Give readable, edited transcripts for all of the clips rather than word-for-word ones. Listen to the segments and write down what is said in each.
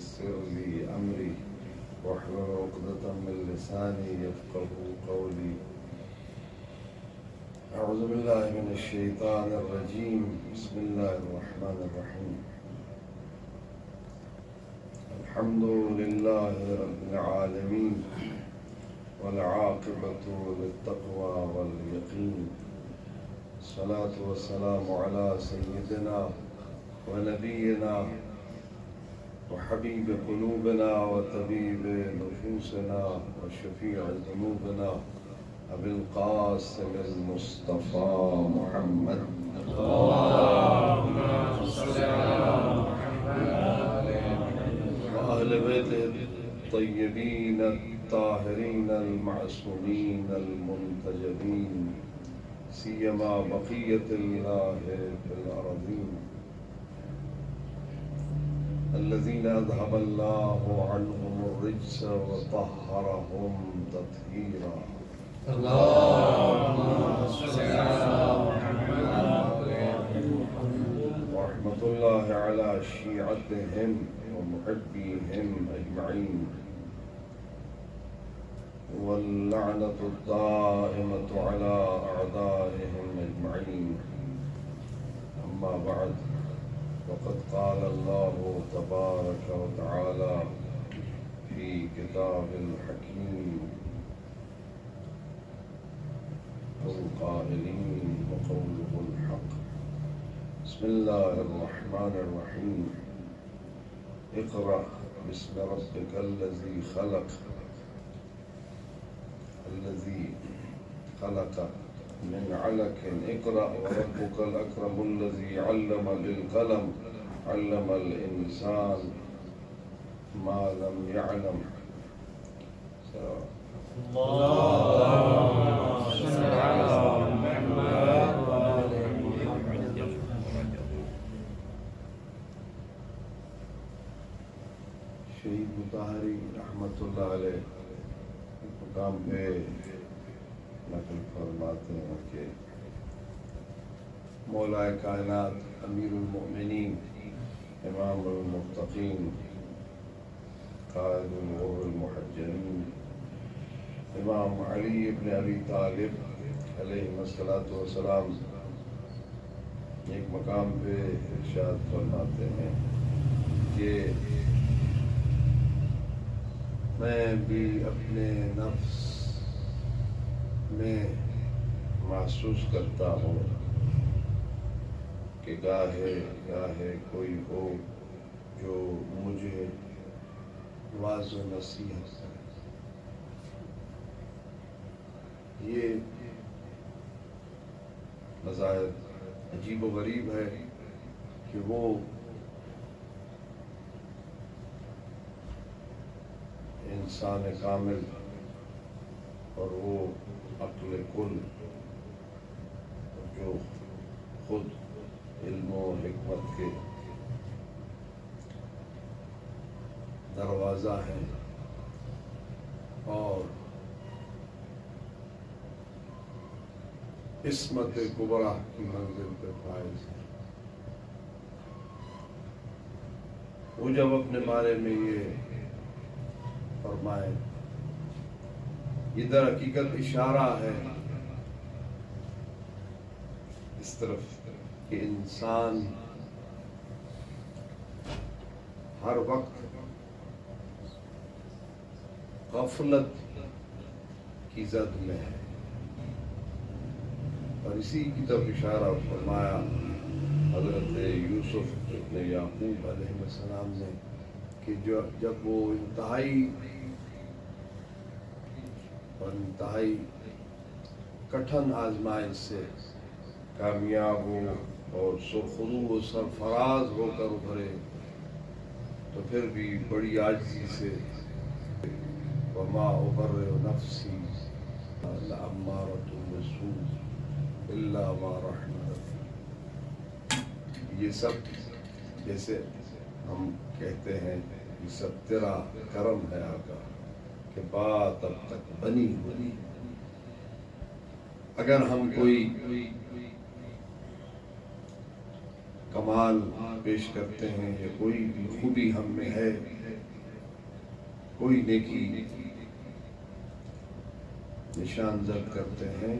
يسر لي أمري واحلل عقدة من لساني يفقهوا قولي. أعوذ بالله من الشيطان الرجيم. بسم الله الرحمن الرحيم. الحمد لله رب العالمين والعاقبة للتقوى واليقين. الصلاة والسلام على سيدنا ونبينا وحبيب قلوبنا وطبيب نفوسنا وشفيع ذنوبنا أبي القاسم المصطفى محمد. اللهم صل على محمد وأهل بيته الطيبين الطاهرين المعصومين المنتجبين، سيما بقية الله في الأرضين الذين أذهب الله عنهم الرجس وطهرهم تطهيرا. اللهم صل على محمد ورحمة الله على شيعتهم ومحبيهم أجمعين، واللعنة الدائمة على أعدائهم أجمعين. أما بعد، وقد قال الله تبارك وتعالى في كتاب الحكيم القائلين وقوله الحق. بسم الله الرحمن الرحيم. اقرأ باسم ربك الذي خلق من علق. اقرأ وربك الأكرم الذي علم بالقلم علم الإنسان ما لم يعلم. اللهم صل على محمد شہید مطہری رحمۃ اللہ علیہ مقام پہ نقل فرماتے ہیں کہ مولا کائنات امیر المؤمنین امام المتقین قائد الغر المحجلین امام علی ابن ابی طالب علیہ الصلوۃ والسلام ایک مقام پہ ارشاد فرماتے ہیں کہ میں بھی اپنے نفس میں محسوس کرتا ہوں کہ گاہے کوئی ہو جو مجھے واعظ و نصیحت کرے. یہ مظاہر عجیب و غریب ہے کہ وہ انسان کامل اور وہ عقل کل جو خود علم و حکمت کے دروازہ ہیں اور عصمت کبریٰ کی منزل پہ فائز ہیں، وہ جب اپنے بارے میں یہ فرمائے، یہ در حقیقت اشارہ ہے اس طرف کہ انسان ہر وقت غفلت کی زد میں ہے، اور اسی کی طرف اشارہ فرمایا حضرت یوسف ابن یعقوب علیہ السلام نے کہ جب وہ انتہائی کٹھن آزمائش سے کامیاب ہو اور سرخرو و سرفراز ہو کر ابھرے تو پھر بھی بڑی عاجزی سے وما ابرئ نفسی لامارۃ بالسوء الا ما رحم ربی. یہ سب جیسے ہم کہتے ہیں یہ سب تیرا کرم ہے آقا کہ بات اب تک بنی ہوئی. اگر ہم کوئی کمال پیش کرتے ہیں یا کوئی بھی خوبی ہم میں ہے کوئی نیکی نشان زد کرتے ہیں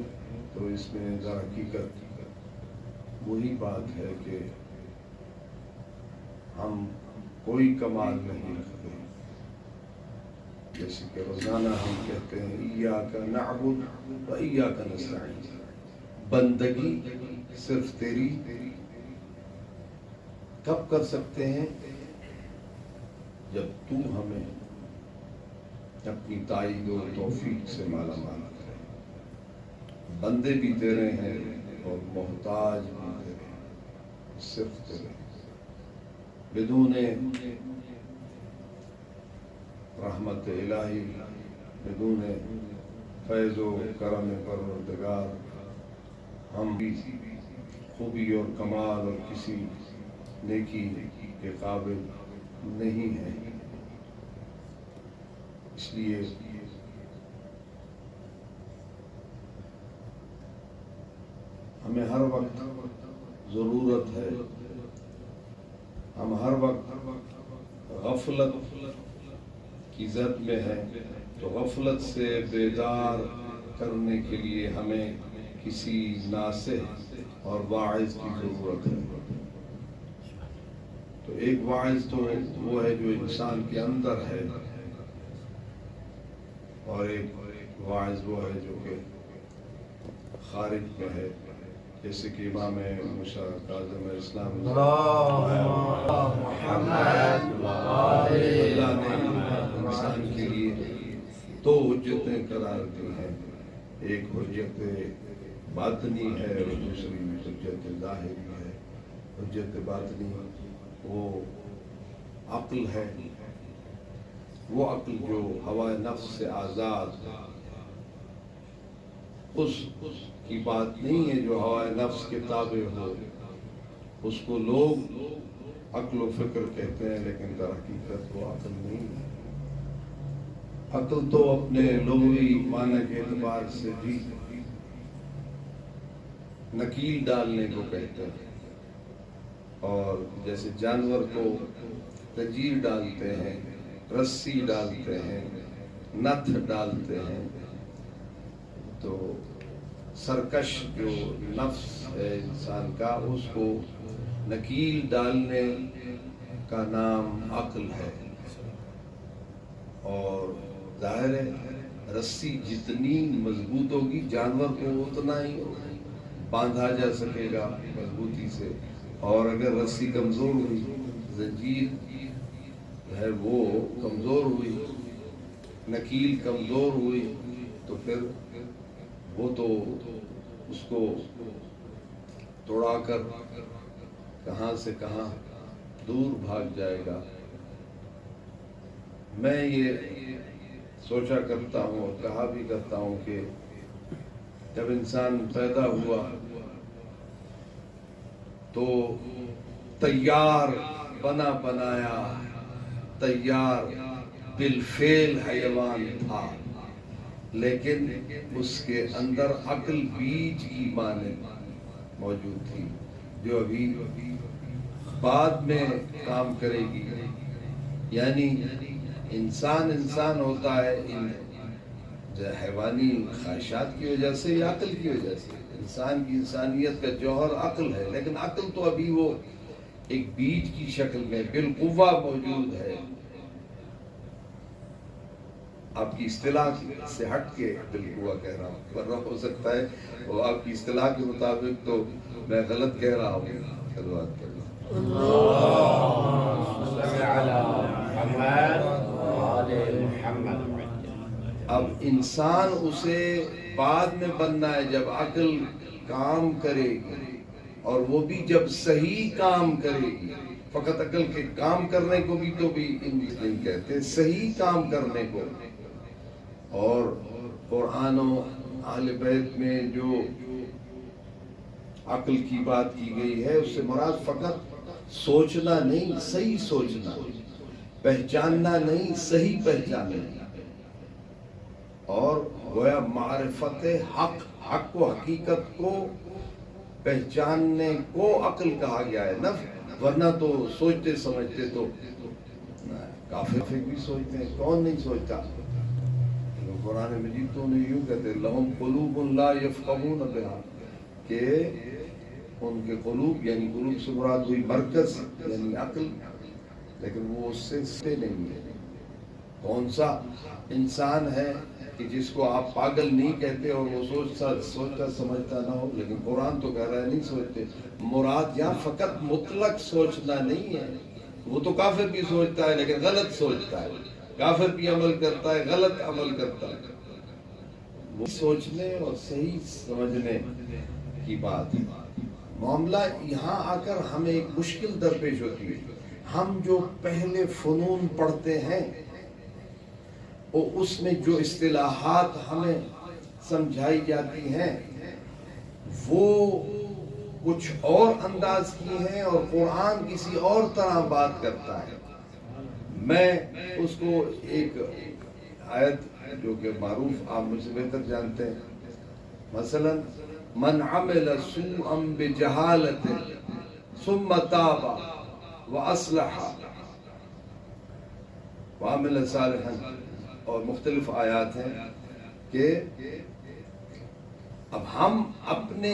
تو اس میں در حقیقت وہی بات ہے کہ ہم کوئی کمال نہیں رکھتے، جیسے کہ روزانہ ہم کہتے ہیں ایاک نعبد و ایاک نستعین، بندگی صرف تیری کب کر سکتے ہیں؟ جب تو ہمیں اپنی تائید و توفیق سے مالا مال کرے۔ بندے بھی تیرے ہیں اور محتاج بھی تیرے ہیں، صرف تیرے ہیں۔ بدون رحمت الہی، بدون فیض و کرم پروردگار ہم بھی خوبی اور کمال اور کسی نیکی کے قابل نہیں ہیں۔ اس لیے ہمیں ہر وقت ضرورت ہے، ہم ہر وقت غفلت کی زد میں ہیں، تو غفلت سے بیدار کرنے کے لیے ہمیں کسی ناصح اور واعظ کی ضرورت ہے۔ تو ایک واعظ تو وہ ہے جو انسان کے اندر ہے، اور ایک واعظ وہ ہے جو کہ خارج میں ہے، جیسے کہ امام موسیٰ کاظم اسلام اللہ نے انسان کے لیے دو حجتیں قرار دی ہیں، ایک حجت باطنی ہے اور دوسری حجت ظاہری ہے۔ حجت باطنی وہ عقل ہے، وہ عقل جو ہوائے نفس سے آزاد ہے، اس کی بات نہیں ہے جو ہوائے نفس کے تابع ہو۔ اس کو لوگ عقل و فکر کہتے ہیں، لیکن در حقیقت وہ عقل نہیں ہے۔ عقل تو اپنے لغوی معنی کے اعتبار سے بھی نکیل ڈالنے کو کہتے ہیں، اور جیسے جانور کو زنجیر ڈالتے ہیں، رسی ڈالتے ہیں، نتھ ڈالتے ہیں، تو سرکش جو نفس ہے انسان کا، اس کو نکیل ڈالنے کا نام عقل ہے۔ اور ظاہر ہے رسی جتنی مضبوط ہوگی جانور کو اتنا ہی باندھا جا سکے گا مضبوطی سے، اور اگر رسی کمزور ہوئی، زنجیر ہے وہ کمزور ہوئی، نکیل کمزور ہوئی، تو پھر وہ تو اس کو توڑا کر کہاں سے کہاں دور بھاگ جائے گا۔ میں یہ سوچا کرتا ہوں اور کہا بھی کرتا ہوں کہ جب انسان پیدا ہوا تو تیار بنا بنایا، تیار بالفعل حیوان تھا، لیکن اس کے اندر عقل بیج کی مانند موجود تھی، جو ابھی بعد میں کام کرے گی۔ یعنی انسان ہوتا ہے حیوانی خواہشات کی وجہ سے یا عقل کی وجہ سے۔ انسان کی انسانیت کا جوہر عقل ہے، لیکن عقل تو ابھی وہ ایک بیج کی شکل میں بالقوہ موجود ہے۔ آپ کی اصطلاح سے ہٹ کے بالقوہ کہہ رہا ہوں، ورنہ ہو سکتا ہے وہ آپ کی اصطلاح کے مطابق تو میں غلط کہہ رہا ہوں۔ خلوات کر اب انسان اسے بعد میں بننا ہے جب عقل کام کرے گی، اور وہ بھی جب صحیح کام کرے گی۔ فقط عقل کے کام کرنے کو بھی تو بھی انگلش نہیں کہتے، صحیح کام کرنے کو۔ اور قرآن و اہل بیت میں جو عقل کی بات کی گئی ہے، اس سے مراد فقط سوچنا نہیں، صحیح سوچنا، پہچاننا نہیں، صحیح پہچاننا، اور گویا معرفت حق و حقیقت کو پہچاننے کو عقل کہا گیا ہے، ورنہ تو سوچتے سمجھتے تو کافر بھی سوچتے ہیں، کون نہیں سوچتا؟ قرآن مجید تو انہیں یوں کہتے لہم قلوب لا یفقہون بہا، کہ ان کے قلوب، یعنی قلوب سے مراد ہوئی مرکز یعنی عقل، لیکن وہ اس سے نہیں ہے۔ کون سا انسان ہے کہ جس کو آپ پاگل نہیں کہتے اور وہ سوچتا سمجھتا نہ ہو؟ لیکن قرآن تو کہہ رہا ہے نہیں سوچتے۔ مراد یہاں فقط مطلق سوچنا نہیں ہے، وہ تو کافر بھی سوچتا ہے لیکن غلط سوچتا ہے، کافر بھی عمل کرتا ہے غلط عمل کرتا ہے۔ وہ سوچنے اور صحیح سمجھنے کی بات ہے۔ معاملہ یہاں آ کر ہمیں ایک مشکل درپیش ہوتی ہے۔ ہم جو پہلے فنون پڑھتے ہیں اور اس میں جو اصطلاحات ہمیں سمجھائی جاتی ہیں وہ کچھ اور انداز کی ہیں اور قرآن کسی اور طرح بات کرتا ہے۔ میں اس کو ایک آیت جو کہ معروف، آپ مجھ سے بہتر جانتے ہیں، مثلا من عمل سوءا بجہالت ثم تاب واصلح وعمل صالحا، اور مختلف آیات ہیں کہ اب ہم اپنے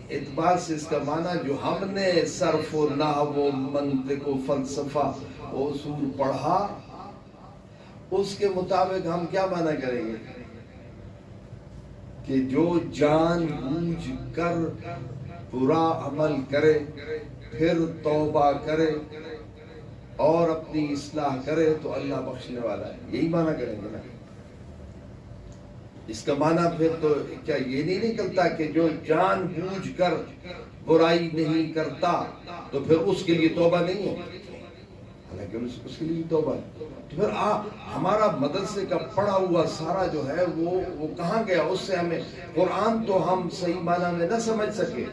اعتبار سے اس کا معنی جو ہم نے صرف و نحو و منطق و فلسفہ و اصول پڑھا اس کے مطابق ہم کیا معنی کریں گے کہ جو جان بوجھ کر برا عمل کرے پھر توبہ کرے اور اپنی اصلاح کرے تو اللہ بخشنے والا ہے، یہی معنی کریں گے نا۔ اس کا معنی پھر تو کیا یہ نہیں نکلتا کہ جو جان بوجھ کر برائی نہیں کرتا تو پھر اس کے لیے توبہ نہیں ہے؟ حالانکہ اس کے لیے توبہ ہے۔ تو پھر ہمارا مدرسے کا پڑھا ہوا سارا جو ہے وہ کہاں گیا؟ اس سے ہمیں قرآن تو ہم صحیح معنی میں نہ سمجھ سکے۔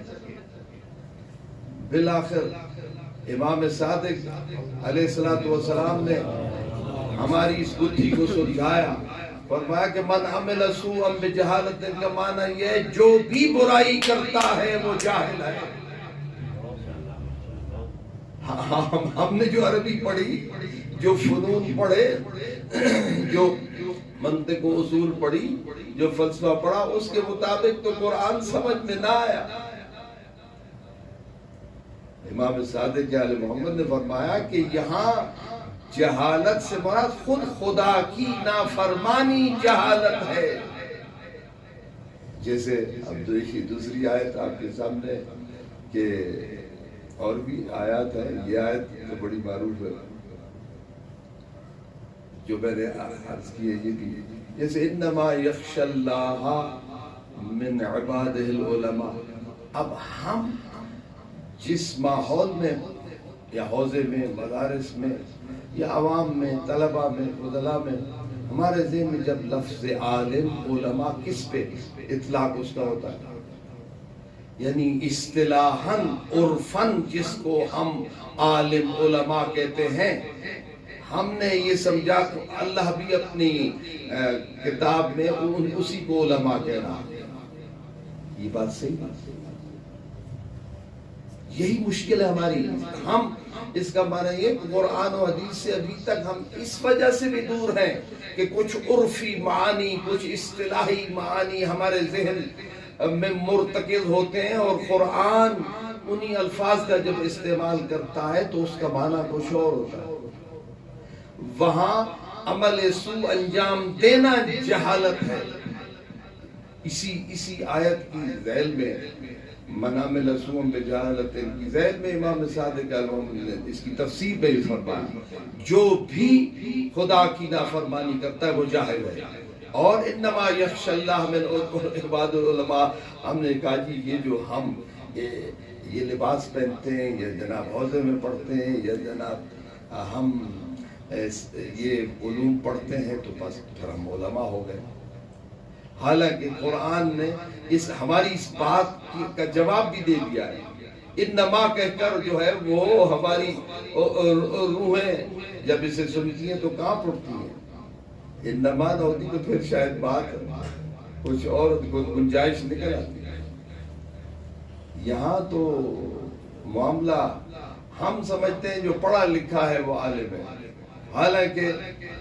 بالآخر امام صادق علیہ السلام نے ہماری اس بدھی کو سلجھایا، فرمایا کہ من عمل سوءا بجہالت کا معنی یہ ہے جو بھی برائی کرتا ہے وہ جاہل ہے۔ ہم نے جو عربی پڑھی، جو فنون پڑھے، جو منطق و اصول پڑھی، جو فلسفہ پڑھا، اس کے مطابق تو قرآن سمجھ میں نہ آیا۔ امام صادق آل محمد نے فرمایا کہ یہاں جہالت سے مراد خود خدا کی نافرمانی جہالت ہے۔ جیسے اب دوسری آیت آپ کے سامنے کہ اور بھی آیات ہے، یہ آیت تو بڑی معروف ہے جو میں نے عرض کی ہے، یہ بھی جیسے انما یخشی اللہ من عبادہ العلماء۔ اب ہم جس ماحول میں یا حوزے میں، مدارس میں یا عوام میں، طلبہ میں، فضلاء میں، ہمارے ذہن میں جب لفظ عالم، علماء کس پہ اطلاق اس کا ہوتا ہے؟ یعنی اصطلاحاً عرفاً جس کو ہم عالم علماء کہتے ہیں، ہم نے یہ سمجھا کہ اللہ بھی اپنی کتاب میں اسی کو علماء کہہ رہا ہے۔ یہ بات صحیح ہے، یہی مشکل ہے ہماری۔ ہم اس کا معنی یہ قرآن و حدیث سے ابھی تک ہم اس وجہ سے بھی دور ہیں کہ کچھ عرفی معانی، کچھ اصطلاحی معانی ہمارے ذہن میں مرتکز ہوتے ہیں، اور قرآن انہی الفاظ کا جب استعمال کرتا ہے تو اس کا معنی کچھ اور ہوتا ہے۔ وہاں عمل سوء انجام دینا جہالت ہے۔ اسی آیت کی ذیل میں من عمل سوءا بجہالت کی ذیل میں امام صادق علیہ السلام نے اس کی تفسیر میں بھی فرمایا جو بھی خدا کی نافرمانی کرتا ہے وہ جاہل ہے۔ اور انما یخشی اللہ من عباد العلماء، ہم نے کہا جی یہ جو ہم یہ لباس پہنتے ہیں یا جناب حوضے میں پڑھتے ہیں یا جناب ہم یہ علوم پڑھتے ہیں تو بس پھر ہم علماء ہو گئے۔ حالانکہ قرآن نے ہماری اس بات کا جواب بھی دے دیا ہے۔ انما کہہ کر جو ہے وہ ہماری روحیں جب اسے سنتی ہیں تو کہاں پڑتی ہیں؟ انما نہ ہوتی تو پھر شاید بات کچھ اور گنجائش نکل آتی ہے۔ یہاں تو معاملہ ہم سمجھتے ہیں جو پڑھا لکھا ہے وہ عالم ہے، حالانکہ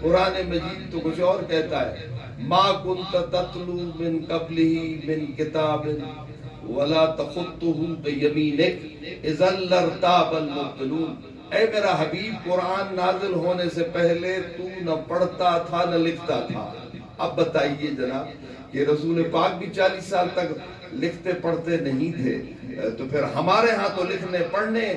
قرآن مجید تو کچھ اور کہتا ہے، ما کنت تتلو من قبلہ من کتاب ولا تخطہ بیمینک اذا لارتاب المبطلون۔ اے میرا حبیب، قرآن نازل ہونے سے پہلے تو نہ پڑھتا تھا نہ لکھتا تھا۔ اب بتائیے جناب کہ رسول پاک بھی 40 سال تک لکھتے پڑھتے نہیں تھے، تو پھر ہمارے ہاں تو لکھنے پڑھنے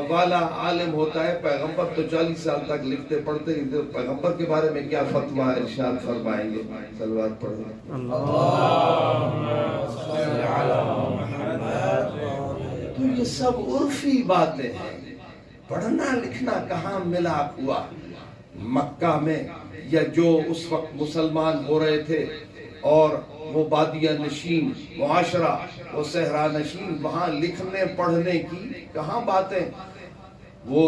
والا عالم ہوتا ہے، پیغمبر تو 40 سال تک لکھتے پڑھتے نہیں تھے۔ پیغمبر کے بارے میں کیا فتویٰ ارشاد فرمائیں گے؟ صلوات پڑھیں۔ تو یہ سب عرفی باتیں ہیں، پڑھنا لکھنا کہاں ملا ہوا؟ مکہ میں یا جو اس وقت مسلمان ہو رہے تھے اور وہ بادیہ نشین معاشرہ، وہ صحرا نشین، وہاں لکھنے پڑھنے کی کہاں باتیں؟ وہ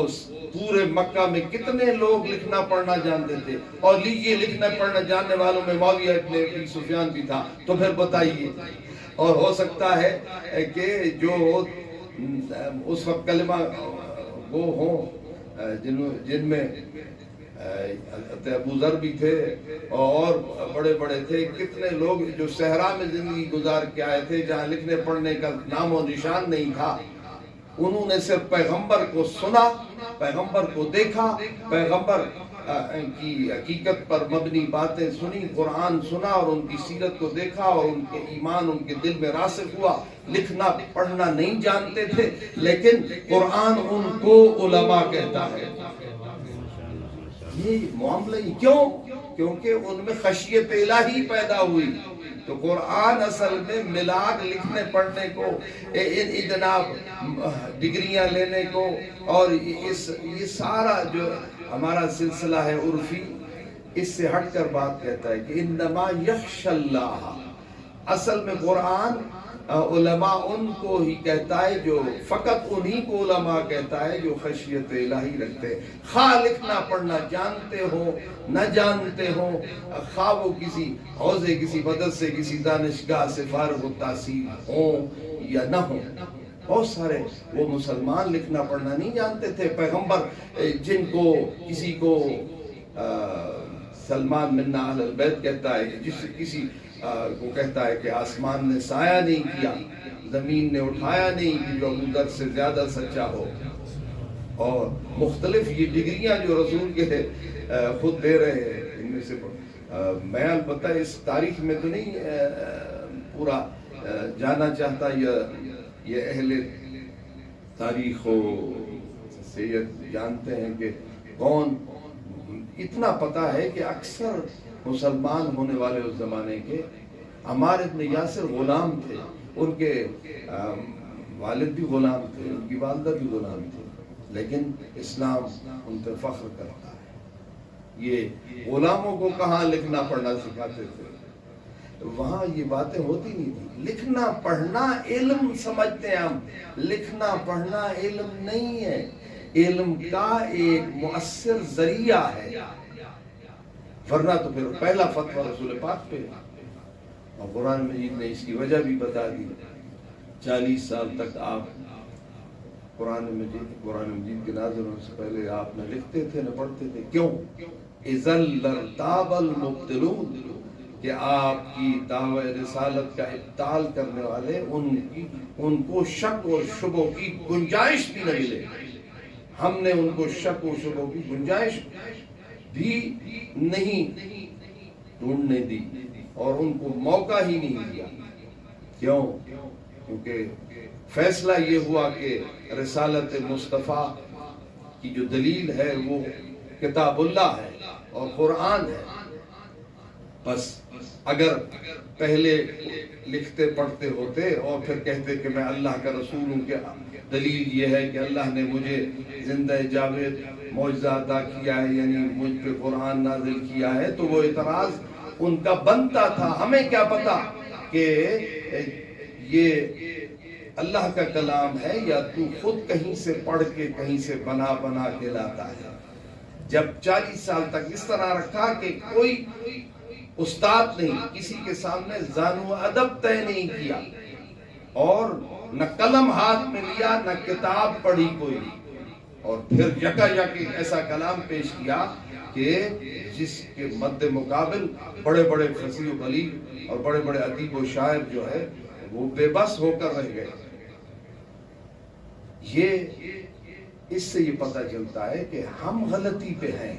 پورے مکہ میں کتنے لوگ لکھنا پڑھنا جانتے تھے، اور لیجئے لکھنا پڑھنا جاننے والوں میں معاویہ ابن ابی سفیان بھی تھا۔ تو پھر بتائیے، اور ہو سکتا ہے کہ جو اس وقت کلمہ وہ ہوں جن میں ابو ذر بھی تھے اور بڑے بڑے تھے، کتنے لوگ جو صحرا میں زندگی گزار کے آئے تھے جہاں لکھنے پڑھنے کا نام و نشان نہیں تھا، انہوں نے صرف پیغمبر کو سنا، پیغمبر کو دیکھا، پیغمبر کی حقیقت پر مبنی باتیں سنی، قرآن سنا اور ان کی سیرت کو دیکھا اور ان کے ایمان ان کے دل میں راسخ ہوا۔ لکھنا پڑھنا نہیں جانتے تھے، لیکن قرآن ان کو علماء کہتا ہے۔ یہ معاملہ کیوں؟ کیونکہ ان میں خشیت الہی پیدا ہوئی۔ تو قرآن اصل میں ملا لکھنے پڑھنے کو، جناب ڈگریاں لینے کو، اور یہ سارا جو ہمارا سلسلہ ہے عرفی، اس سے ہٹ کر بات کہتا ہے کہ انما یخش اللہ۔ اصل میں قرآن علماء ان کو ہی کہتا ہے، جو فقط انہی کو علماء کہتا ہے جو خشیت الہی رکھتے ہیں، خواہ لکھنا پڑھنا جانتے ہو نہ جانتے ہو، خواہ وہ کسی حوضے کسی مدرسے کسی دانشگاہ سے فارغ التحصیل ہوں یا نہ ہوں۔ بہت سارے وہ مسلمان لکھنا پڑھنا نہیں جانتے تھے۔ پیغمبر جن کو کسی کو سلمان منا اہل البیت کہتا ہے، جس کسی کو کہتا ہے کہ آسمان نے سایہ نہیں کیا، زمین نے اٹھایا نہیں کہ جو ابو ذر سے زیادہ سچا ہو، اور مختلف یہ ڈگریاں جو رسول کے خود دے رہے ہیں، ان میں سے میں البتہ اس تاریخ میں تو نہیں پورا جانا چاہتا، یہ اہل تاریخ سے یہ جانتے ہیں کہ کون، اتنا پتا ہے کہ اکثر مسلمان ہونے والے اس زمانے کے عمار ابن یاسر غلام تھے، ان کے والد بھی غلام تھے، ان کی والدہ بھی غلام تھے، لیکن اسلام ان پر فخر کرتا ہے۔ یہ غلاموں کو کہاں لکھنا پڑھنا سکھاتے تھے؟ وہاں یہ باتیں ہوتی نہیں تھی۔ لکھنا پڑھنا علم سمجھتے ہیں ہم، لکھنا پڑھنا علم نہیں ہے، علم کا ایک مؤثر ذریعہ ہے، ورنہ تو پھر پہلا فتویٰ رسول پاک پہ، اور قرآن مجید نے اس کی وجہ بھی بتا دی۔ 40 سال تک آپ قرآن مجید کے نازل ہونے سے پہلے آپ نہ لکھتے تھے نہ پڑھتے تھے۔ کیوں؟ اذا لارتاب المبطلون، کہ آپ کی دعوی رسالت کا ابطال کرنے والے ان کو شک اور شبہ کی گنجائش بھی نہ ملے۔ ہم نے ان کو شک و شبہ کی گنجائش بھی نہیں ڈھونڈنے دی اور ان کو موقع ہی نہیں دیا۔ کیوں؟ کیونکہ فیصلہ یہ ہوا کہ رسالت مصطفیٰ کی جو دلیل ہے وہ کتاب اللہ ہے اور قرآن ہے۔ بس اگر پہلے لکھتے پڑھتے ہوتے اور پھر کہتے کہ میں اللہ کا رسول ہوں، کہ دلیل یہ ہے کہ اللہ نے مجھے زندہ جاوید معجزہ عطا کیا ہے، یعنی مجھ پہ قرآن نازل کیا ہے، تو وہ اعتراض ان کا بنتا تھا۔ ہمیں کیا پتا کہ یہ اللہ کا کلام ہے یا تو خود کہیں سے پڑھ کے کہیں سے بنا کے لاتا ہے۔ جب 40 سال تک اس طرح رکھا کہ کوئی استاد نہیں، کسی کے سامنے زانو ادب طے نہیں کیا، اور نہ قلم ہاتھ میں لیا نہ کتاب پڑھی کوئی، اور پھر یکا یک ایک ایسا کلام پیش کیا کہ جس کے مد مقابل بڑے بڑے فصیح و بلیغ اور بڑے بڑے ادیب و شاعر جو ہے وہ بے بس ہو کر رہ گئے. اس سے یہ پتہ چلتا ہے کہ ہم غلطی پہ ہیں.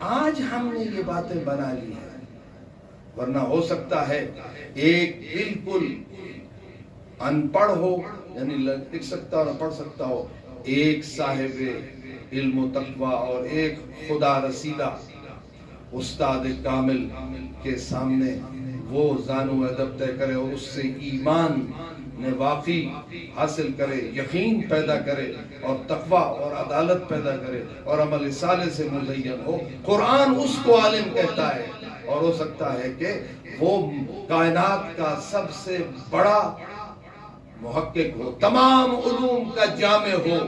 آج ہم نے یہ باتیں بنا لی ہیں، ورنہ ہو سکتا ہے ایک بالکل ان پڑھ ہو، یعنی لکھ سکتا اور پڑھ سکتا ہو، ایک صاحب علم و تقوی اور ایک خدا رسیدہ استاد کامل کے سامنے وہ زانو ادب طے کرے اور اس سے ایمان نے واقعی حاصل کرے، یقین پیدا کرے اور تقوی اور عدالت پیدا کرے اور عمل صالح سے مزین ہو. قرآن اس کو عالم کہتا ہے، اور ہو سکتا ہے کہ وہ کائنات کا سب سے بڑا محقق ہو، تمام علوم کا جامع ہو،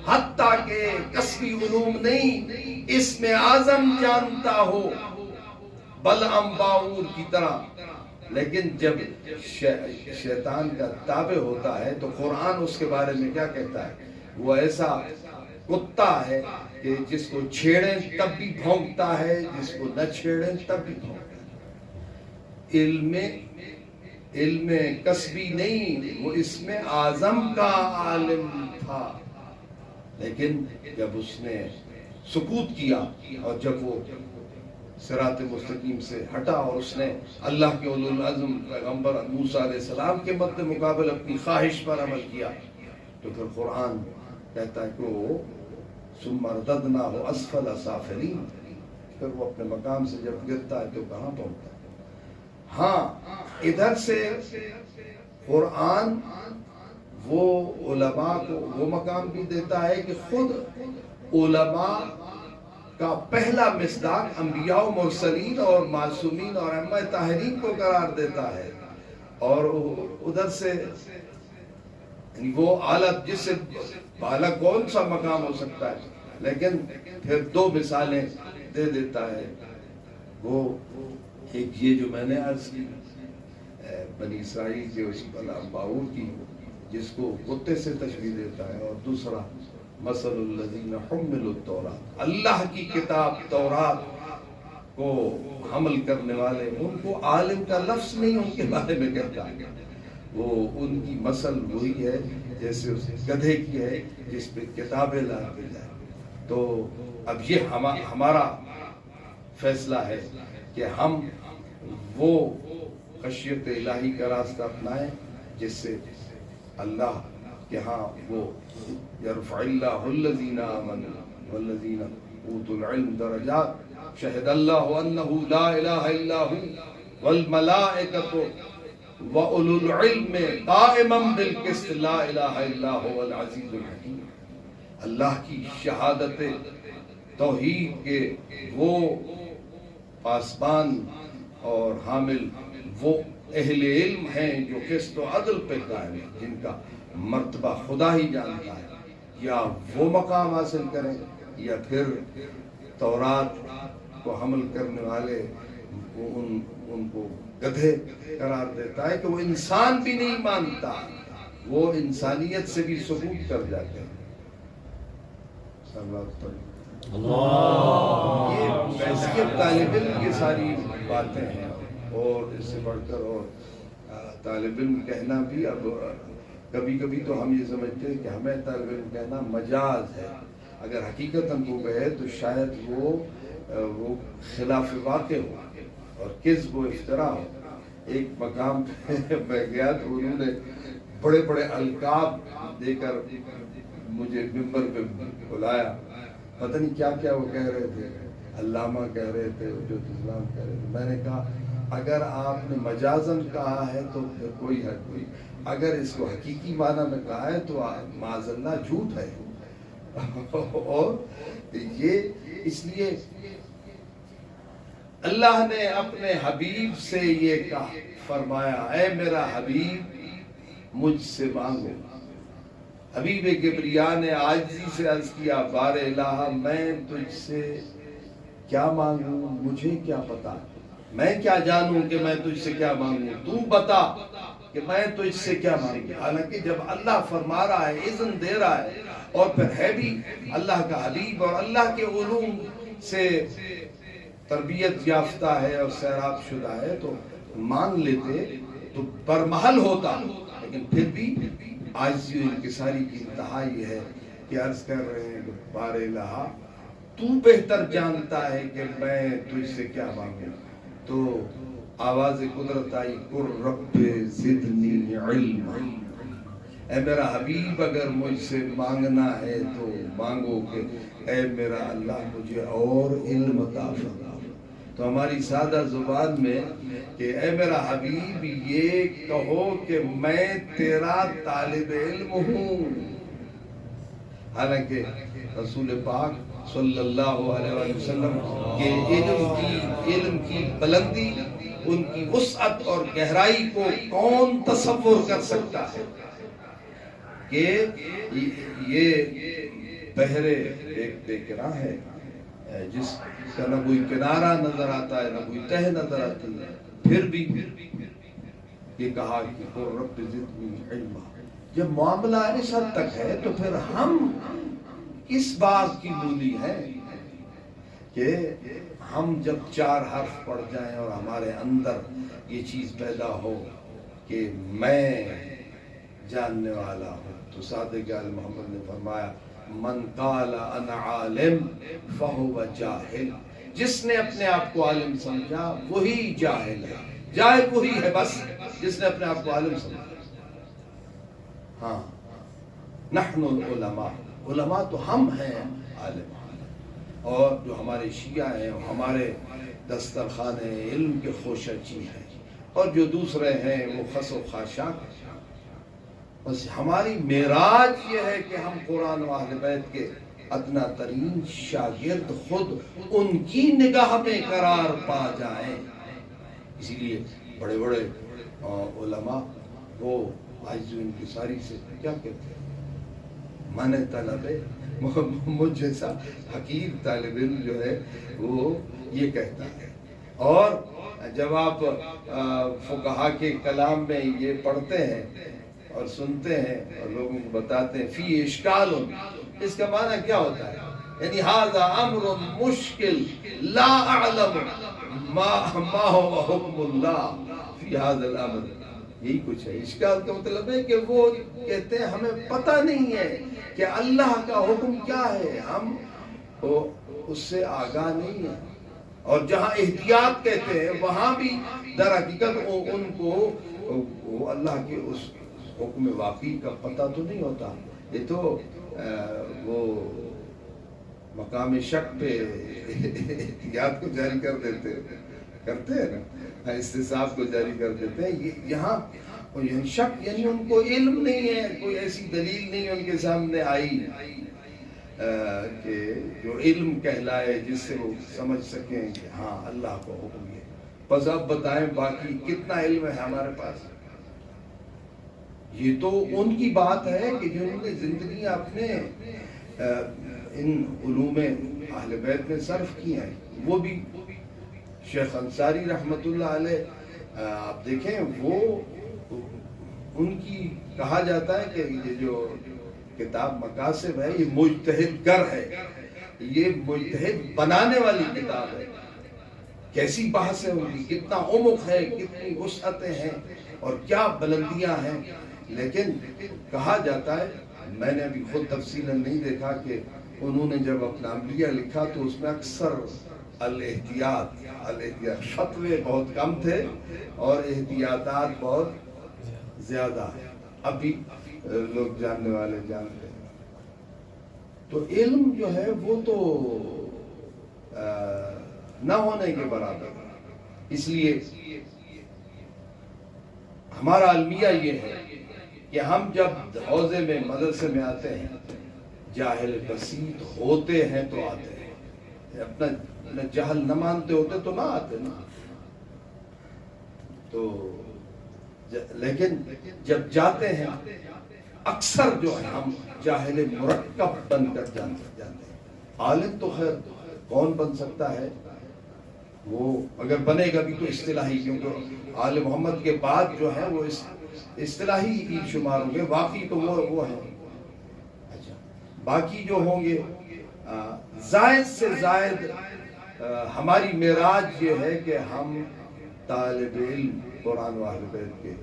حتیٰ کہ کسبی علوم نہیں، اسم اعظم جانتا ہو بلعم باعور کی طرح. لیکن جب شیطان کا تابع ہوتا ہے تو قرآن اس کے بارے میں کیا کہتا ہے؟ وہ ایسا کتا ہے کہ جس کو چھیڑیں تب بھی بھونکتا ہے، جس کو نہ چھیڑیں تب بھی بھونکتا ہے. علم کسبی نہیں، وہ اسم اعظم کا عالم تھا. لیکن جب اس نے سکوت کیا اور جب وہ صراط مستقیم سے ہٹا اور اس نے اللہ کے اولو العزم پیغمبر موسیٰ علیہ السلام کے مد مقابل اپنی خواہش پر عمل کیا، تو پھر قرآن کہتا ہے کہ وہ ثم رددناہ اسفل سافلین، پھر وہ اپنے مقام سے جب گرتا ہے تو کہاں پہنچتا ہے. ہاں، ادھر سے قرآن وہ علماء کو وہ مقام بھی دیتا ہے کہ خود علماء کا پہلا مصداق انبیاء و مرسلین اور معصومین اور ائمہ طاہرین کو قرار دیتا ہے. اور ادھر سے وہ اعلیٰ جس سے بالا کون سا مقام ہو سکتا ہے، لیکن پھر دو مثالیں دے دیتا ہے. وہ ایک یہ جو میں نے عرض کی بنی اسرائیل کے اس بلعم باعور کی، جس کو کتے سے تشبیہ دیتا ہے، اور دوسرا مثل الذین حملوا التوراۃ، اللہ کی کتاب تورات کو حمل کرنے والے، ان کو عالم کا لفظ نہیں ان کے بارے میں کہتا ہے. وہ ان کی مثل وہی ہے جیسے اس گدھے کی ہے جس پہ کتابیں لا کے جائے. تو اب یہ ہمارا فیصلہ ہے کہ ہم وہ خشیت الہی کا راستہ اپنائیں جس سے اللہ کہ ہاں وہ یرفع اللہ الذین آمنوا والذین اوتوا العلم درجات شہد اللہ انہ لا الہ الا ہو والملائکۃ واولو العلم قائما بالقسط لا الہ الا هو العزیز الحکیم. اللہ کی شہادت توحید کے وہ پاسبان اور حامل وہ اہل علم ہیں جو قسط و عدل پہ قائم ہیں، جن کا مرتبہ خدا ہی جانتا ہے. یا وہ مقام حاصل کریں یا پھر تورات کو حمل کرنے والے ان کو گدھے قرار دیتا ہے کہ وہ انسان بھی نہیں مانتا، وہ انسانیت سے بھی ثبوت کر جاتے ہیں. یہ حیثیت طالب علم کی ساری باتیں ہیں، اور اس سے بڑھ کر اور طالب علم کہنا بھی اب کبھی کبھی تو ہم یہ سمجھتے ہیں کہ ہمیں طالب علم کہنا مجاز ہے. اگر حقیقتاً وہ کہے تو شاید وہ خلاف واقع ہو اور کذب و افتراء ہو. ایک مقام پہ میں گیا تو انہوں نے بڑے بڑے القاب دے کر مجھے ممبر پہ بلایا، پتہ نہیں کیا کیا وہ کہہ رہے تھے، علامہ کہہ رہے تھے، حجت اسلام کہہ رہے تھے. میں نے کہا اگر آپ نے مجازن کہا ہے تو پھر کوئی حق نہیں، اگر اس کو حقیقی معنی میں کہا ہے تو معاذ اللہ جھوٹ ہے. اور یہ اس لیے اللہ نے اپنے حبیب سے یہ کہا، فرمایا اے میرا حبیب مجھ سے مانگو. حبیب کبریا نے عاجزی سے عرض کیا بار الہ میں تجھ سے کیا مانگوں، مجھے کیا پتا، میں کیا جانوں کہ میں تجھ سے کیا مانگوں، تو بتا کہ میں تجھ سے کیا مانگوں. حالانکہ جب اللہ فرما رہا ہے، اذن دے رہا ہے اور پھر ہے بھی اللہ کا حبیب اور اللہ کے علوم سے تربیت یافتہ ہے اور سیراب شدہ ہے تو مانگ لیتے تو برمحل ہوتا، لیکن پھر بھی عاجزی و انکساری کی انتہا یہ ہے کہ عرض کر رہے ہیں کہ بار الہا تو بہتر جانتا ہے کہ میں تجھ سے کیا مانگوں. تو آواز قدرت آئی، قر رب زدنی علما، اے میرا حبیب اگر مجھ سے مانگنا ہے تو مانگو کہ اے میرا اللہ مجھے اور علم عطا فرما. تو ہماری سادہ زبان میں کہ اے میرا حبیب یہ کہو کہ میں تیرا طالب علم ہوں. حالانکہ رسول پاک صلی اللہ علیہ وسلم کے علم کی بلندی، ان کی وسعت اور گہرائی کو کون تصور کر سکتا ہے کہ یہ بحر ایک بے کنارہ ہے جس کا نہ کوئی کنارہ نظر آتا ہے نہ کوئی تہ نظر آتی ہے، پھر بھی یہ کہا کہ قر رب زدنی علما. جب معاملہ اس حد تک ہے تو پھر ہم کس بات کی مولی ہے کہ ہم جب 4 حرف پڑھ جائیں اور ہمارے اندر یہ چیز پیدا ہو کہ میں جاننے والا ہوں. تو صادق عالم محمد نے فرمایا من قال انا عالم فہو جاہل، جس نے اپنے آپ کو عالم سمجھا وہی جاہل ہے. جاہل وہی ہے بس جس نے اپنے آپ کو عالم سمجھا. ہاں نحن العلماء، علماء تو ہم ہیں عالم، اور جو ہمارے شیعہ ہیں ہمارے دسترخوان علم کے خوشچی ہیں، اور جو دوسرے ہیں وہ خس و خاشاک. بس ہماری معراج یہ ہے کہ ہم قرآن و اہل بیت کے ادنا ترین شاگرد خود ان کی نگاہ میں قرار پا جائیں. اسی لیے بڑے بڑے علماء وہ عاجزی و انکساری سے کیا کہتے ہیں، من طلب، مجھ جیسا حقیر طالب علم جو ہے وہ یہ کہتا ہے. اور جب آپ فقہا کے کلام میں یہ پڑھتے ہیں اور سنتے ہیں اور لوگوں کو بتاتے ہیں فی اشکال، اس کا معنی کیا ہوتا ہے؟ یعنی ھذا امر مشکل لا اعلم ما هو حکم اللہ فی ھذا الامر. یہی کچھ ہے. اشکال کا مطلب ہے کہ وہ کہتے ہیں ہمیں پتہ نہیں ہے کہ اللہ کا حکم کیا ہے، ہم اس سے آگاہ نہیں ہیں. اور جہاں احتیاط کہتے ہیں وہاں بھی در حقیقت ان کو اللہ کے اس حکم واقعی کا پتہ تو نہیں ہوتا. یہ تو وہ مقام شک پہ احتیاط کو جاری کر دیتے کرتے ہیں نا، استصحاب کو جاری کر دیتے ہیں. یہاں شک یعنی ان کو علم نہیں ہے، کوئی ایسی دلیل نہیں ان کے سامنے آئی کہ جو علم کہلائے جس سے وہ سمجھ سکیں کہ ہاں اللہ کو حکم ہے. بس اب بتائیں باقی کتنا علم ہے ہمارے پاس. یہ تو ان کی بات ہے کہ جنہوں نے زندگی اپنے ان علوم اہل بیت میں صرف کی ہیں. وہ بھی شیخ انصاری رحمت اللہ علیہ آپ دیکھیں وہ ان کی کہا جاتا ہے کہ یہ جو کتاب مقاصد ہے یہ مجتہد گر ہے، یہ مجتہد بنانے والی کتاب ہے. کیسی بحث ہے ان کی، کتنا عمق ہے، کتنی وسعتیں ہیں اور کیا بلندیاں ہیں. لیکن کہا جاتا ہے، میں نے ابھی خود تفصیلاً نہیں دیکھا کہ انہوں نے جب اپنا عملیہ لکھا تو اس میں اکثر الاحتیاط فتوے بہت کم تھے اور احتیاطات بہت زیادہ ہیں. اب بھی لوگ جاننے والے جانتے ہیں. تو علم جو ہے وہ تو نہ ہونے کے برابر. اس لیے ہمارا المیہ یہ ہے کہ ہم جب حوضے میں مدرسے میں آتے ہیں جاہل بسیط ہوتے ہیں تو آتے ہیں، اپنا جہل نہ مانتے ہوتے تو نہ آتے نا. تو لیکن جب جاتے ہیں اکثر جو ہے ہم جاہل مرکب بن کر جاتے ہیں. عالم تو خیر کون بن سکتا ہے، وہ اگر بنے گا بھی تو اصطلاحی، کیونکہ آل محمد کے بعد جو ہے وہ اصطلاحی شمار ہوں گے، واقعی تو وہ ہیں. اچھا باقی جو ہوں گے زائد سے زائد ہماری معراج یہ ہے کہ ہم طالب علم قرآن و اہل بیت کے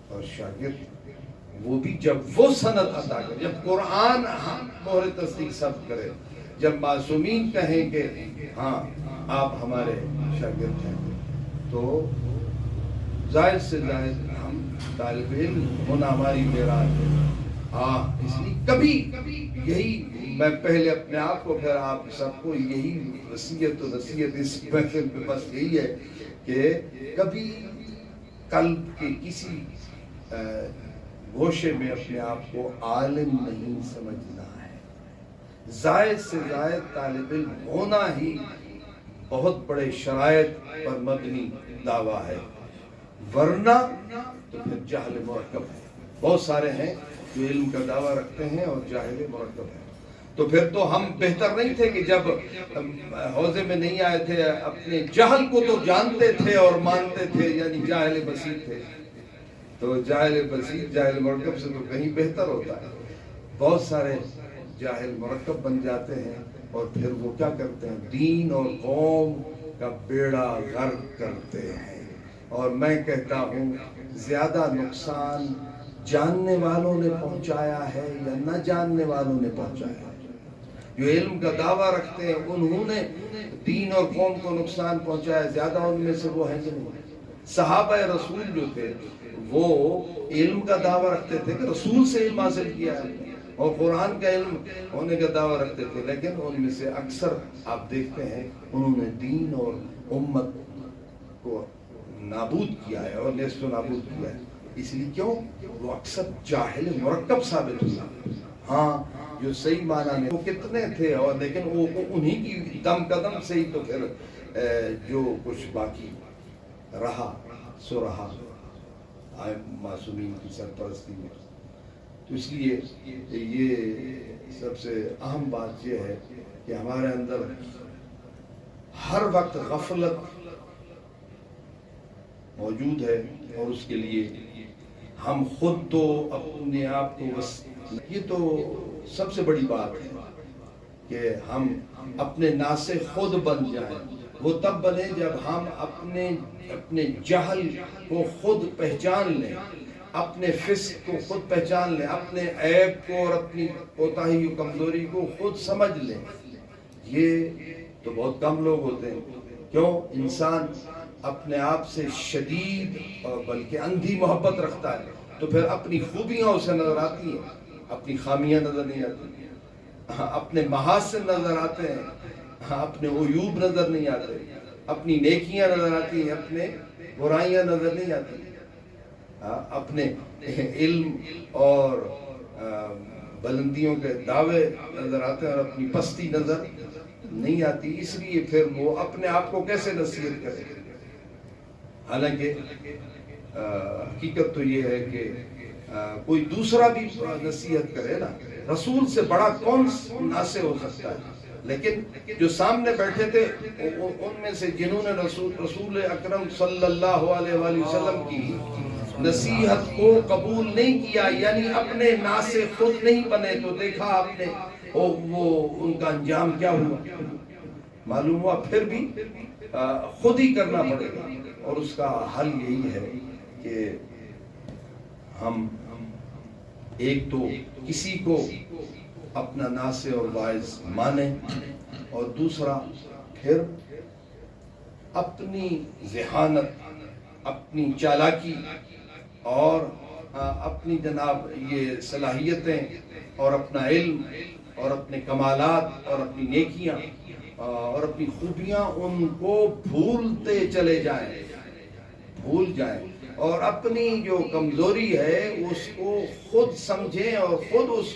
اور شاگرد، وہ بھی جب وہ سند عطا کرے، جب قرآن مہر تصدیق سب کرے، جب معصومین کہیں کہ ہاں آپ ہمارے شاگرد ہیں، تو زائد سے زائد ہم طالب علم ہونا ہماری معراج ہے۔ ہاں اس لیے کبھی یہی میں پہلے اپنے آپ کو پھر آپ سب کو یہی وصیت و نصیحت اس محفل میں بس یہی ہے کہ کبھی قلب کے کسی گوشے میں اپنے آپ کو عالم نہیں سمجھنا ہے۔ زائد سے زائد طالب علم ہونا ہی بہت بڑے شرائط پر مبنی دعویٰ ہے، ورنہ تو پھر جہل مرکب ہے۔ بہت سارے ہیں جو علم کا دعویٰ رکھتے ہیں اور جاہل مرکب ہے، تو پھر تو ہم بہتر نہیں تھے کہ جب حوضے میں نہیں آئے تھے اپنے جہل کو تو جانتے تھے اور مانتے تھے، یعنی جاہل بسیط تھے، تو جاہل بسیط جاہل مرکب سے تو کہیں بہتر ہوتا ہے۔ بہت سارے جاہل مرکب بن جاتے ہیں اور پھر وہ کیا کرتے ہیں، دین اور قوم کا بیڑا غرق کرتے ہیں۔ اور میں کہتا ہوں زیادہ نقصان جاننے والوں نے پہنچایا ہے یا نہ جاننے والوں نے پہنچایا ہے؟ جو علم کا دعویٰ رکھتے ہیں انہوں نے دین اور قوم کو نقصان پہنچایا، زیادہ ان میں سے وہ ہیں کہ نہیں؟ صحابہ رسول جو تھے وہ علم کا دعویٰ رکھتے تھے کہ رسول سے علم حاصل کیا ہے اور قرآن کا علم ہونے کا دعویٰ رکھتے تھے، لیکن ان میں سے اکثر آپ دیکھتے ہیں انہوں نے دین اور امت کو نابود کیا ہے اور نیست و نابود کیا ہے۔ اس لیے کیوں؟ وہ اکثر جاہل مرکب ثابت ہوا۔ ہاں جو صحیح معنی میں وہ کتنے تھے، اور لیکن وہ انہی کی دم قدم سے ہی تو پھر جو کچھ باقی رہا سو رہا معصومین کی سرپرستی میں۔ تو اس لیے یہ سب سے اہم بات یہ ہے کہ ہمارے اندر ہر وقت غفلت موجود ہے، اور اس کے لیے ہم خود تو اپنے آپ کو یہ تو سب سے بڑی بات ہے کہ ہم اپنے ناصح خود بن جائیں۔ وہ تب بنے جب ہم اپنے جہل کو خود پہچان لیں، اپنے فسق کو خود پہچان لیں، اپنے عیب کو اور اپنی کوتاہی و کمزوری کو خود سمجھ لیں۔ یہ تو بہت کم لوگ ہوتے ہیں۔ کیوں؟ انسان اپنے آپ سے شدید اور بلکہ اندھی محبت رکھتا ہے، تو پھر اپنی خوبیاں اسے نظر آتی ہیں، اپنی خامیاں نظر نہیں آتی، اپنے محاسن نظر آتے ہیں، اپنے عیوب نظر نہیں آتے، اپنی نیکیاں نظر آتی ہیں، اپنے برائیاں نظر نہیں آتی، اپنے علم اور بلندیوں کے دعوے نظر آتے ہیں اور اپنی پستی نظر نہیں آتی۔ اس لیے پھر وہ اپنے آپ کو کیسے نصیحت کرے؟ حالانکہ حقیقت تو یہ ہے کہ کوئی دوسرا بھی نصیحت کرے نا، رسول سے بڑا کون ناصح ہو سکتا ہے؟ لیکن جو سامنے بیٹھے تھے ان میں سے جنہوں نے رسول اکرم صلی اللہ علیہ وآلہ وسلم کی نصیحت کو قبول نہیں کیا، یعنی اپنے ناصح خود نہیں بنے، تو دیکھا آپ نے وہ ان کا انجام کیا ہوا؟ معلوم ہوا پھر بھی خود ہی کرنا پڑے گا، اور اس کا حل یہی ہے کہ ہم ایک تو کسی کو اپنا ناصح اور واعظ مانیں، اور دوسرا پھر اپنی ذہانت، اپنی چالاکی اور اپنی جناب یہ صلاحیتیں اور اپنا علم اور اپنے کمالات اور اپنی نیکیاں اور اپنی خوبیاں ان کو بھولتے چلے جائیں، بھول جائیں، اور اپنی جو کمزوری ہے اس کو خود سمجھیں اور خود اس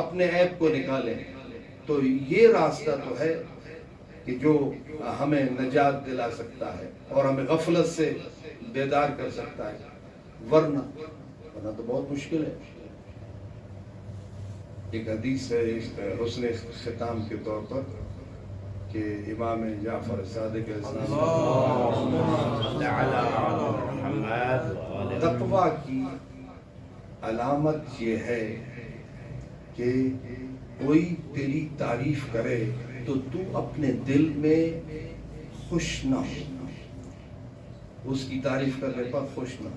اپنے عیب کو نکالیں۔ تو یہ راستہ تو ہے کہ جو ہمیں نجات دلا سکتا ہے اور ہمیں غفلت سے بیدار کر سکتا ہے، ورنہ تو بہت مشکل ہے۔ ایک حدیث ہے حسن ختام کے طور پر کہ امام جعفر صادق تقویٰ کی علامت یہ ہے کہ کوئی تیری تعریف کرے تو تو اپنے دل میں خوش نہ ہو، اس کی تعریف کرنے پر خوش نہ ہو۔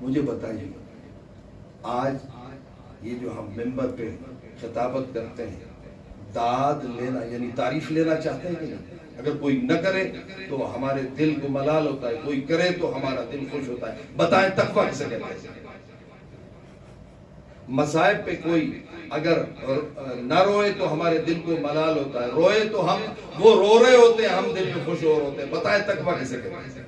مجھے بتائیے، آج یہ جو ہم ممبر پہ خطابت کرتے ہیں، داد لینا یعنی تعریف لینا چاہتے ہیں کہ نہیں؟ اگر کوئی نہ کرے تو ہمارے دل کو ملال ہوتا ہے، کوئی کرے تو ہمارا دل خوش ہوتا ہے۔ بتائیں تقویٰ کسے کہتے ہیں؟ مصائب پہ کوئی اگر نہ روئے تو ہمارے دل کو ملال ہوتا ہے، روئے تو ہم وہ رو رہے ہوتے ہیں، ہم دل میں خوش ہو رہے ہوتے ہیں۔ بتائیں تقویٰ کسے کہتے ہیں؟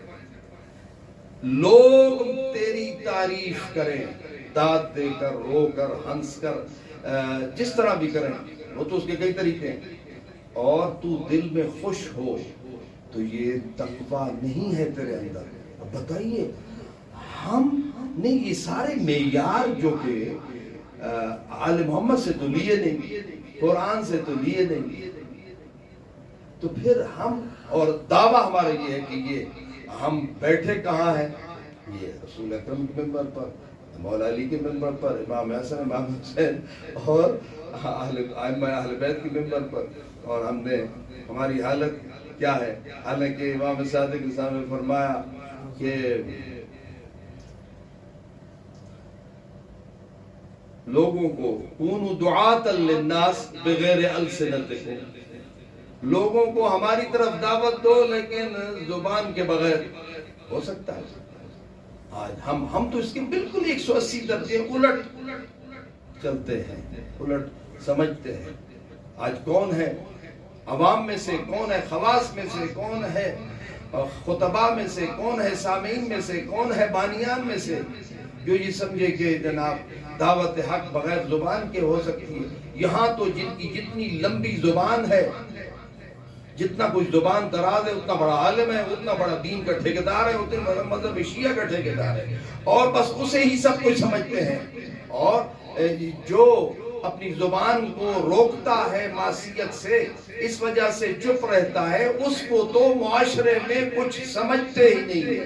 لوگ تیری تعریف کریں، داد دے کر، رو کر، ہنس کر، جس طرح بھی کریں، وہ تو اس کے کئی طریقے ہیں، اور تو دل میں خوش ہو تو یہ تقویٰ نہیں ہے تیرے اندر۔ اب بتائیے، ہم نے یہ سارے معیار جو کہ آل محمد سے تو لیے نہیں، قرآن سے تو لیے نہیں، تو پھر ہم، اور دعویٰ ہمارا یہ ہے کہ یہ ہم بیٹھے کہاں ہیں؟ یہ رسول اکرم کے منبر پر، مولا علی کے منبر پر، امام حسن، امام حسین اور ائمہ اہل بیت کے منبر پر، اور ہم نے، ہماری حالت کیا ہے؟ حالانکہ امام صادق اسلام نے فرمایا کہ لوگوں کو کونوا دعاۃ للناس بغیر السنتکم، لوگوں کو ہماری طرف دعوت دو لیکن زبان کے بغیر۔ ہو سکتا ہے آج ہم تو اس کے بالکل 180 درجے الٹ چلتے ہیں، الٹ سمجھتے ہیں۔ آج کون ہے عوام میں سے، کون ہے خواص میں سے، کون ہے خطباء میں سے، کون ہے سامعین میں سے، کون ہے بانیان میں سے جو یہ سمجھے کہ جناب دعوت حق بغیر زبان کے ہو سکتی ہے؟ یہاں تو جن کی جتنی لمبی زبان ہے، جتنا کچھ زبان دراز ہے، اتنا بڑا عالم ہے، اتنا بڑا دین کا ٹھیکیدار ہے، اتنا بڑا مذہب شیعہ کا ٹھیکیدار ہے، اور بس اسے ہی سب کچھ سمجھتے ہیں۔ اور جو اپنی زبان کو روکتا ہے معصیت سے، اس وجہ سے چپ رہتا ہے، اس کو تو معاشرے میں کچھ سمجھتے ہی نہیں ہے۔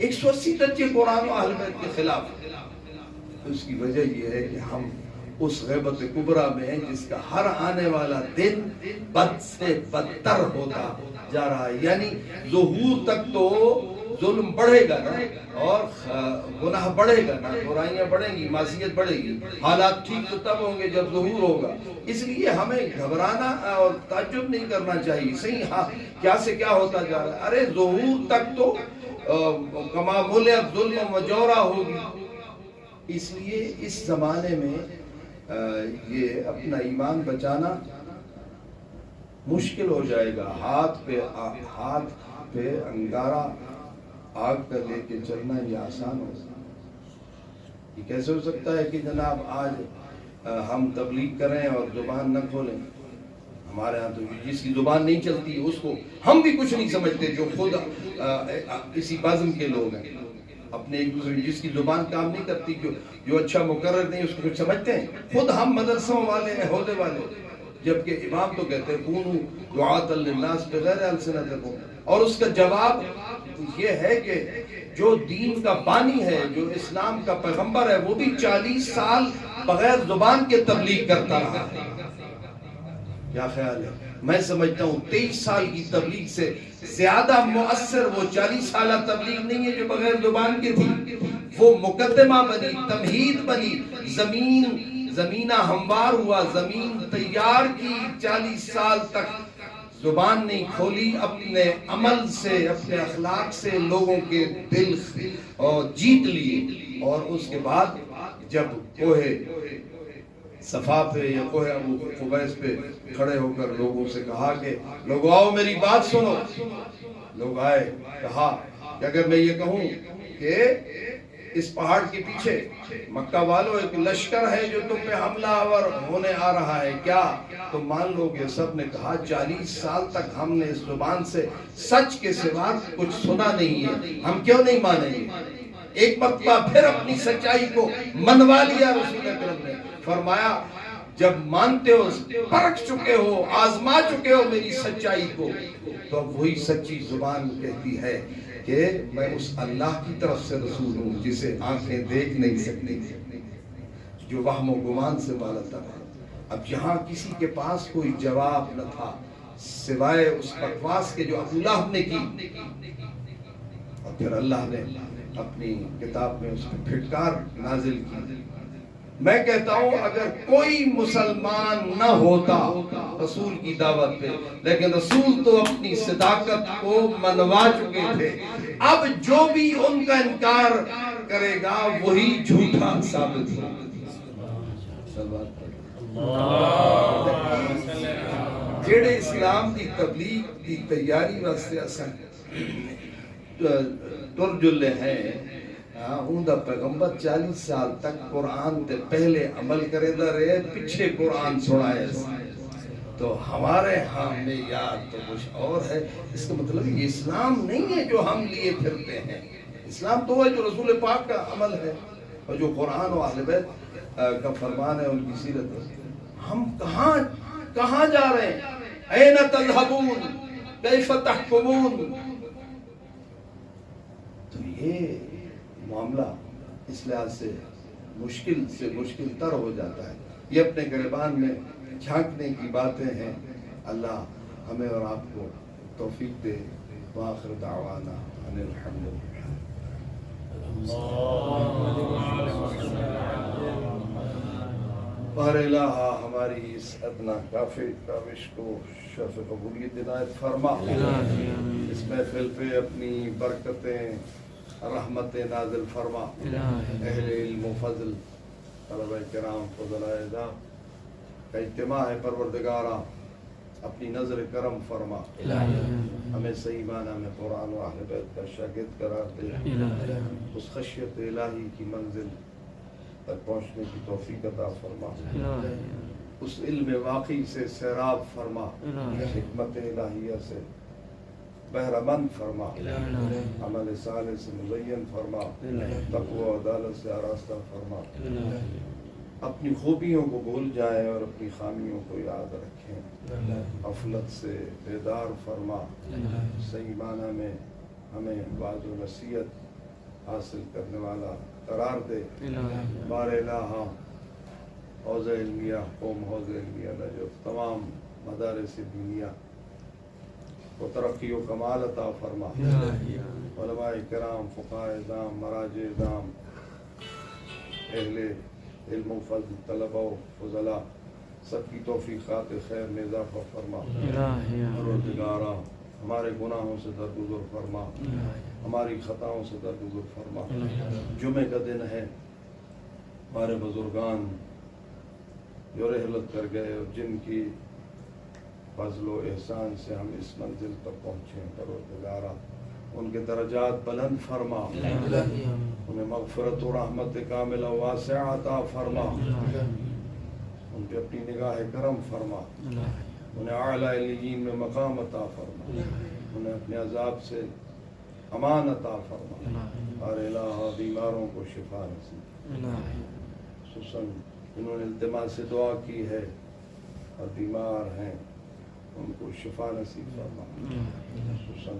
180 درجے قرآن و اہل بیت کے خلاف۔ اس کی وجہ یہ ہے کہ ہم اس غیبت کبریٰ میں ہیں جس کا ہر آنے والا دن بد سے بدتر ہوتا جا رہا ہے، یعنی ظہور تک تو ظلم بڑھے گا نا، اور گناہ بڑھے گا نا، برائیاں بڑھیں گی، معصیت بڑھے گی، حالات ٹھیک تو تب ہوں گے جب ظہور ہوگا۔ اس لیے ہمیں گھبرانا اور تعجب نہیں کرنا چاہیے، صحیح ہاں کیا سے کیا ہوتا جا رہا ہے، ارے ظہور تک تو کما ملئت ظلم و جورا ہوگی۔ اس لیے اس زمانے میں یہ اپنا ایمان بچانا مشکل ہو جائے گا۔ ہاتھ پہ انگارہ آگ کا لے کے چلنا یہ آسان ہوگا۔ یہ کیسے ہو سکتا ہے کہ جناب آج ہم تبلیغ کریں اور زبان نہ کھولیں؟ ہمارے ہاں تو جس کی زبان نہیں چلتی اس کو ہم بھی کچھ نہیں سمجھتے، جو خود اسی بزم کے لوگ ہیں، اپنے ایک دوسرے جس کی زبان کام نہیں کرتی، جو اچھا مقرر نہیں، اس کو کچھ سمجھتے ہیں؟ خود ہم مدرسوں والے ہیں، عہدے والے، جبکہ امام تو کہتے ہیں کونوا دعاۃ للناس بغیر السنتکم۔ اور اس کا جواب یہ ہے کہ جو دین کا بانی ہے، جو اسلام کا پیغمبر ہے، وہ بھی 40 سال بغیر زبان کے تبلیغ کرتا رہا ہے۔ کیا خیال ہے؟ میں سمجھتا ہوں 23 سال کی تبلیغ سے زیادہ مؤثر وہ 40 سالہ تبلیغ نہیں ہے جو بغیر زبان کی تھی۔ وہ مقدمہ بنی، تمہید بنی، زمینہ ہموار ہوا، زمین تیار کی، 40 سال تک زبان نہیں کھولی، اپنے عمل سے، اپنے اخلاق سے لوگوں کے دل جیت لیے۔ اور اس کے بعد جب کوہ صفا پہ یا کوہ ابو قبیس پہ کھڑے ہو کر لوگوں سے کہا کہ لوگوں آؤ میری بات سنو، لوگ آئے، کہا کہ اگر میں یہ کہوں کہ اس پہاڑ کے پیچھے مکہ والوں ایک لشکر ہے جو تم پہ حملہ آور ہونے آ رہا ہے، کیا تم مان لو گے؟ سب نے کہا 40 سال تک ہم نے اس زبان سے سچ کے سوا کچھ سنا نہیں ہے، ہم کیوں نہیں مانیں گے؟ ایک مرتبہ پھر اپنی سچائی کو منوا لیا رسول اکرم نے، فرمایا جب مانتے ہو، پرکھ چکے ہو، آزما چکے ہو میری سچائی کو، تو اب وہی سچی زبان کہتی ہے کہ میں اس اللہ کی طرف سے رسول ہوں جسے آنکھیں دیکھ نہیں سکتی، جو وہم و گمان سے مالا تر ہے۔ اب یہاں کسی کے پاس کوئی جواب نہ تھا سوائے اس بکواس کے جو ابو لہب نے کی، اور پھر اللہ نے اپنی کتاب میں اس کی پھٹکار نازل کی۔ میں کہتا ہوں اگر کوئی مسلمان نہ ہوتا رسول کی دعوت پہ، لیکن رسول تو اپنی صداقت کو منوا چکے تھے، اب جو بھی ان کا انکار کرے گا وہی جھوٹا ثابت ہوگا۔ جڑے اسلام دی تبلیغ دی تیاری واسطے اساں ترجلے ہیں، ان دا پیغمبر 40 سال تک قرآن تے پہلے عمل کرے دا رہے، پیچھے قرآن سنائے، تو ہمارے ہاں میں یاد تو کچھ اور ہے۔ اس کا مطلب یہ اسلام نہیں ہے جو ہم لیے پھرتے ہیں، اسلام تو ہے جو رسول پاک کا عمل ہے اور جو قرآن و اہل بیت کا فرمان ہے، ان کی سیرت ہے۔ ہم کہاں جا رہے ہیں؟ این تذہبون کیف تحکمون؟ تو یہ معاملہ اس لحاظ سے مشکل تر ہو جاتا ہے۔ یہ اپنے گریبان میں جھانکنے کی باتیں ہیں۔ اللہ ہمیں اور آپ کو توفیق دے۔ وآخر دعوانا ان الحمد للہ۔ بار الہ ہماری اس ادنا کاوش کو شرف قبولیت عنایت فرما، اس محفل پہ اپنی برکتیں رحمتیں نازل فرما، اہل علم و فضل طلبہ کرام فضلائے اعظام کا اجتماع ہے پروردگارہ، اپنی نظر کرم فرما، ہمیں صحیح معنی میں قرآن و اہل بیت کا شاگرد قرار دے، اس خشیت الہی کی منزل تک پہنچنے کی توفیق عطا فرما، اس علم واقعی سے سیراب فرما، حکمت الہیہ سے بہرہ مند فرما، عمل صالح سے مزین فرما، تقوی و عدالت سے آراستہ فرما، اپنی خوبیوں کو بھول جائے اور اپنی خامیوں کو یاد رکھیں، غفلت سے بیدار فرما، صحیح معنی میں ہمیں وعظ و نصیحت حاصل کرنے والا قرار دے۔ بار الہ حوض علمیہ قوم حوض علمیہ نجف تمام مدارس دینیہ کو ترقی و کمال عطا فرما، علماء کرام، فقہاء اعظام، مراجع اعظام، اہل علم و فضل، طلبہ و فضلاء سب کی توفیقات خیر میں اضافہ فرما، پروردگارہ ہمارے گناہوں سے درگزر فرما، ہماری خطاؤں سے درگزر فرما۔ جمعہ کا دن ہے، ہمارے بزرگان جو رحلت کر گئے اور جن کی فضل و احسان سے ہم اس منزل تک پہنچے ہیں، پروردگارہ ان کے درجات بلند فرما، انہیں مغفرت و رحمت کاملہ واسعہ عطا فرما، ان پہ اپنی نگاہ کرم فرما، انہیں اعلیٰ علیین میں مقام عطا فرما، انہیں اپنے عذاب سے امان عطا فرما، اور الہ بیماروں کو شفا نصیب، خصوصاً جنہوں نے التماس سے دعا کی ہے اور بیمار ہیں ان کو شفا نصیب فرما، خصوصاً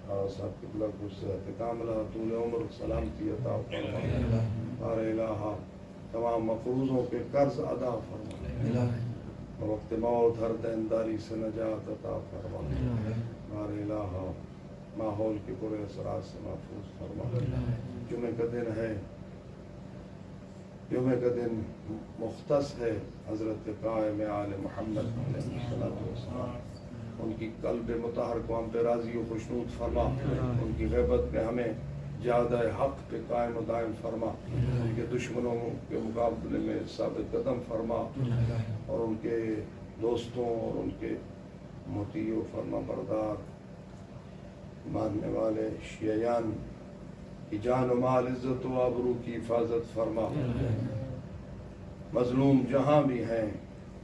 صاحب قبلہ کو صحت کاملہ طول عمر سلامتی عطا فرما، اور الہ تمام مقروضوں کے قرض ادا فرما، وقت موت ہر دینداری سے نجات عطا فرما، اور الہ ماحول کے برے اثرات سے محفوظ فرما۔ جمعہ کا دن ہے، جمعہ کا دن مختص ہے حضرت قائم آل محمد علیہ السلام، ان کی قلب مطہر کو ہم پہ راضی و خوشنود فرما، ان کی غیبت میں ہمیں زیادہ حق پہ قائم و دائم فرما، ان کے دشمنوں کے مقابلے میں ثابت قدم فرما، اور ان کے دوستوں اور ان کے مطیع و فرما بردار ماننے والے شیعیان کی جان و مال، عزت و آبرو کی حفاظت فرما، مظلوم جہاں بھی ہیں،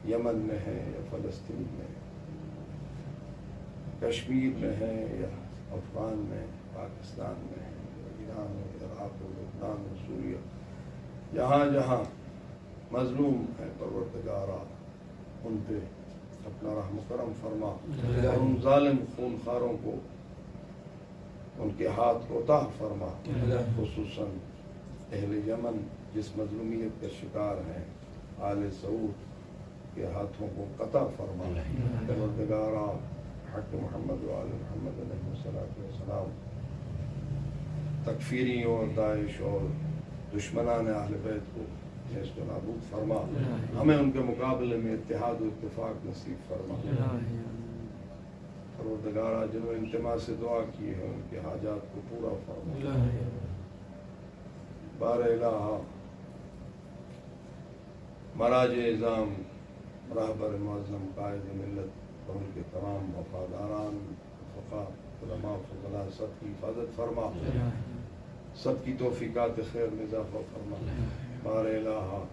یمن میں ہیں یا فلسطین میں، کشمیر میں ہیں یا افغان میں، پاکستان میں ہیں، ایران و عراق و لبنان و سوریہ، جہاں جہاں مظلوم ہیں پروردگارہ ان پہ اپنا رحم و کرم فرما، اور ان ظالم خونخواروں کو ان کے ہاتھ کو عطا فرما، خصوصاً اہل یمن جس مظلومیت کا شکار ہیں، آل سعود کے ہاتھوں کو قطع فرما پروردگارا حق محمد و آل محمد علیہ السلام تکفیریوں اور داعش اور دشمنان اہل بیت کو نیست و نابود فرما ہمیں ان کے مقابلے میں اتحاد و اتفاق نصیب فرما پروردگارا جنہوں انتماء سے دعا کی ہے ان کے حاجات کو پورا فرما بار الہ مراج اعظام رہبر معظم قائد ملت اور ان کے تمام وفاداران فقہ علماء فضلاء سب کی حفاظت فرما سب کی توفیقات خیر میں اضافہ فرما بار الہ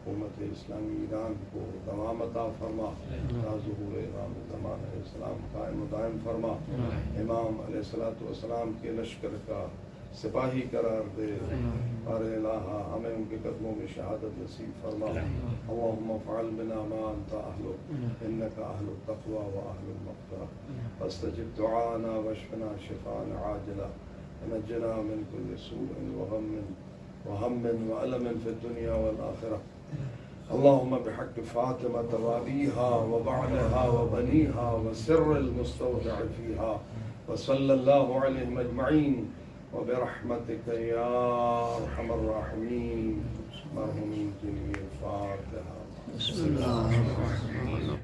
حکومت اسلامی ایران کو دوام عطا فرما تا ظہور امام زمان علیہ السلام قائم و دائم فرما امام علیہ السلام کے لشکر کا سپاہی قرار دے بار الہ ہمیں ان کے قدموں میں شہادت نصیب فرما اللہم فعل بنا ما انت اہلو انکا اہل التقوی و اہل المغفرہ فاستجب دعانا واشفنا شفاء عاجلہ ونجنا من كل سوء وهم وألم في الدنيا والآخرة اللهم بحق فاطمة وأبيها وبعلها وبنيها وسر المستودع فيها وصلى الله عليهم أجمعين وبرحمتك يا أرحم الراحمين مرحومين جميع الفاتحة بسم الله الرحمن الرحيم